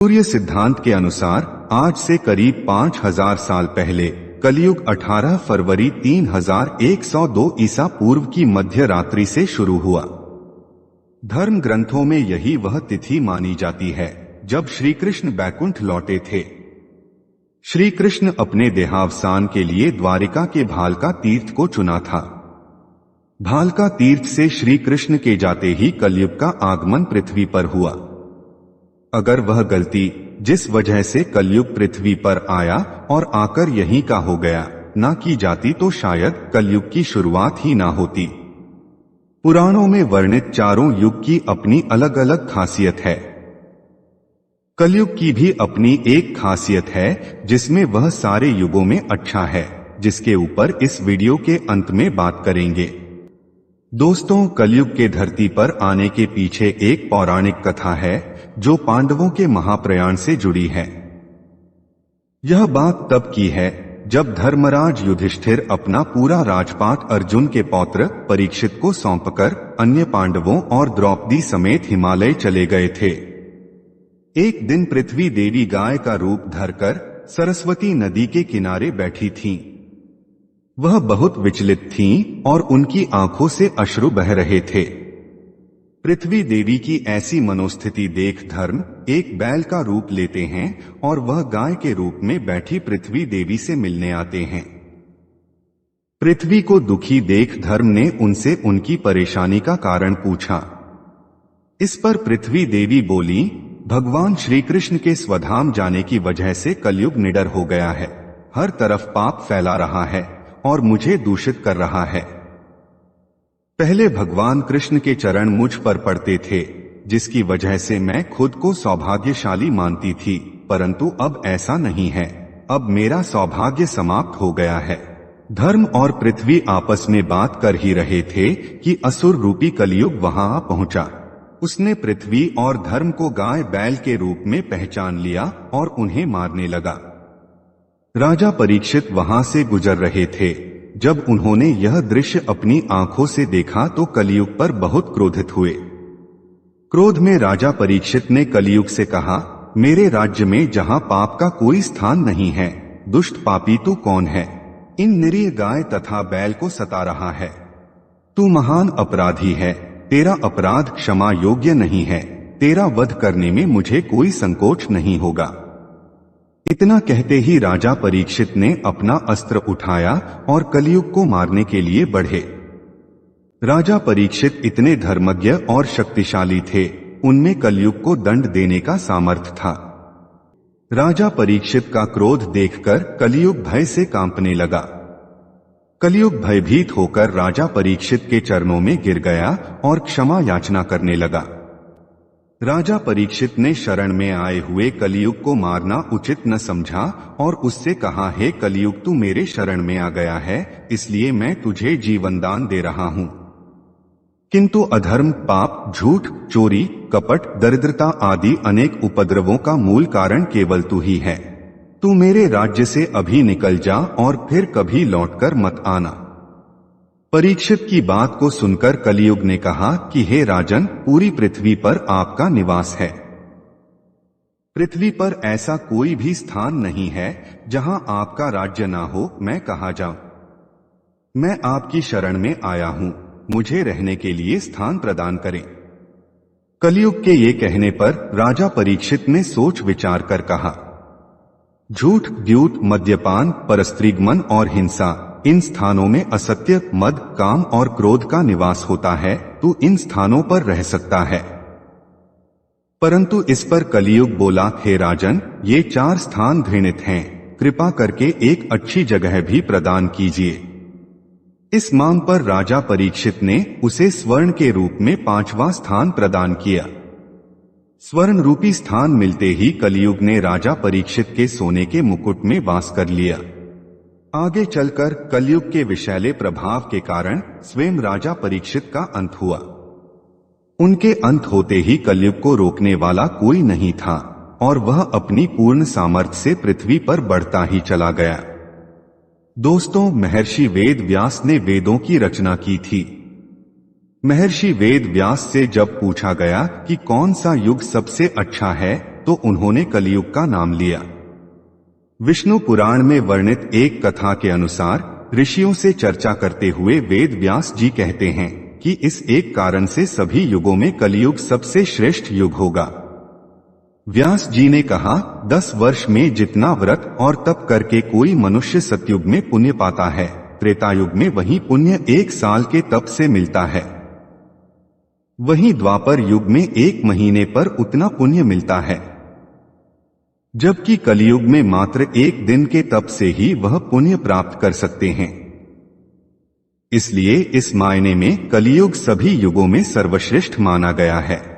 सूर्य सिद्धांत के अनुसार आज से करीब 5000 साल पहले कलयुग 18 फरवरी 3102 ईसा पूर्व की मध्य रात्रि से शुरू हुआ। धर्म ग्रंथों में यही वह तिथि मानी जाती है जब श्री कृष्ण बैकुंठ लौटे थे। श्री कृष्ण अपने देहावसान के लिए द्वारिका के भालका तीर्थ को चुना था। भालका तीर्थ से श्री कृष्ण के जाते ही कलयुग का आगमन पृथ्वी पर हुआ। अगर वह गलती जिस वजह से कलयुग पृथ्वी पर आया और आकर यहीं का हो गया ना की जाती तो शायद कलयुग की शुरुआत ही ना होती। पुराणों में वर्णित चारों युग की अपनी अलग अलग खासियत है। कलयुग की भी अपनी एक खासियत है जिसमें वह सारे युगों में अच्छा है, जिसके ऊपर इस वीडियो के अंत में बात करेंगे। दोस्तों, कलयुग के धरती पर आने के पीछे एक पौराणिक कथा है जो पांडवों के महाप्रयाण से जुड़ी है। यह बात तब की है जब धर्मराज युधिष्ठिर अपना पूरा राजपाट अर्जुन के पौत्र परीक्षित को सौंपकर अन्य पांडवों और द्रौपदी समेत हिमालय चले गए थे। एक दिन पृथ्वी देवी गाय का रूप धरकर सरस्वती नदी के किनारे बैठी थीं। वह बहुत विचलित थीं और उनकी आंखों से अश्रु बह रहे थे। पृथ्वी देवी की ऐसी मनोस्थिति देख धर्म एक बैल का रूप लेते हैं और वह गाय के रूप में बैठी पृथ्वी देवी से मिलने आते हैं। पृथ्वी को दुखी देख धर्म ने उनसे उनकी परेशानी का कारण पूछा। इस पर पृथ्वी देवी बोली, भगवान श्री कृष्ण के स्वधाम जाने की वजह से कलयुग निडर हो गया है। हर तरफ पाप फैला रहा है और मुझे दूषित कर रहा है। पहले भगवान कृष्ण के चरण मुझ पर पड़ते थे, जिसकी वजह से मैं खुद को सौभाग्यशाली मानती थी, परंतु अब ऐसा नहीं है। अब मेरा सौभाग्य समाप्त हो गया है। धर्म और पृथ्वी आपस में बात कर ही रहे थे कि असुर रूपी कलयुग वहां आ पहुंचा। उसने पृथ्वी और धर्म को गाय बैल के रूप में पहचान लिया और उन्हें मारने लगा। राजा परीक्षित वहां से गुजर रहे थे। जब उन्होंने यह दृश्य अपनी आंखों से देखा तो कलयुग पर बहुत क्रोधित हुए। क्रोध में राजा परीक्षित ने कलयुग से कहा, मेरे राज्य में जहां पाप का कोई स्थान नहीं है, दुष्ट पापी तू कौन है? इन निरीह गाय तथा बैल को सता रहा है। तू महान अपराधी है। तेरा अपराध क्षमा योग्य नहीं है। तेरा वध करने में मुझे कोई संकोच नहीं होगा। इतना कहते ही राजा परीक्षित ने अपना अस्त्र उठाया और कलयुग को मारने के लिए बढ़े। राजा परीक्षित इतने धर्मज्ञ और शक्तिशाली थे, उनमें कलयुग को दंड देने का सामर्थ्य था। राजा परीक्षित का क्रोध देखकर कलयुग भय से कांपने लगा। कलयुग भयभीत होकर राजा परीक्षित के चरणों में गिर गया और क्षमा याचना करने लगा। राजा परीक्षित ने शरण में आए हुए कलयुग को मारना उचित न समझा और उससे कहा, हे कलयुग, तू मेरे शरण में आ गया है, इसलिए मैं तुझे जीवन दान दे रहा हूं। किंतु अधर्म, पाप, झूठ, चोरी, कपट, दरिद्रता आदि अनेक उपद्रवों का मूल कारण केवल तू ही है। तू मेरे राज्य से अभी निकल जा और फिर कभी लौटकर मत आना। परीक्षित की बात को सुनकर कलयुग ने कहा कि हे राजन, पूरी पृथ्वी पर आपका निवास है। पृथ्वी पर ऐसा कोई भी स्थान नहीं है जहां आपका राज्य ना हो। मैं कहाँ जाऊं? मैं आपकी शरण में आया हूं, मुझे रहने के लिए स्थान प्रदान करें। कलयुग के ये कहने पर राजा परीक्षित ने सोच विचार कर कहा, झूठ, द्यूत, मद्यपान, परस्त्रीगमन और हिंसा, इन स्थानों में असत्य, मद, काम और क्रोध का निवास होता है। तू इन स्थानों पर रह सकता है। परंतु इस पर कलयुग बोला, हे राजन, ये 4 स्थान घृणित हैं, कृपा करके एक अच्छी जगह भी प्रदान कीजिए। इस मांग पर राजा परीक्षित ने उसे स्वर्ण के रूप में 5वां स्थान प्रदान किया। स्वर्ण रूपी स्थान मिलते ही कलयुग ने राजा परीक्षित के सोने के मुकुट में वास कर लिया। आगे चलकर कलयुग के विषैले प्रभाव के कारण स्वयं राजा परीक्षित का अंत हुआ। उनके अंत होते ही कलयुग को रोकने वाला कोई नहीं था और वह अपनी पूर्ण सामर्थ्य से पृथ्वी पर बढ़ता ही चला गया। दोस्तों, महर्षि वेद व्यास ने वेदों की रचना की थी। महर्षि वेद व्यास से जब पूछा गया कि कौन सा युग सबसे अच्छा है तो उन्होंने कलियुग का नाम लिया। विष्णु पुराण में वर्णित एक कथा के अनुसार ऋषियों से चर्चा करते हुए वेद व्यास जी कहते हैं कि इस एक कारण से सभी युगों में कलियुग सबसे श्रेष्ठ युग होगा। व्यास जी ने कहा, 10 वर्ष में जितना व्रत और तप करके कोई मनुष्य सतयुग में पुण्य पाता है, त्रेतायुग में वही पुण्य 1 साल के तप से मिलता है। वहीं द्वापर युग में 1 महीने पर उतना पुण्य मिलता है, जबकि कलियुग में मात्र 1 दिन के तप से ही वह पुण्य प्राप्त कर सकते हैं। इसलिए इस मायने में कलियुग सभी युगों में सर्वश्रेष्ठ माना गया है।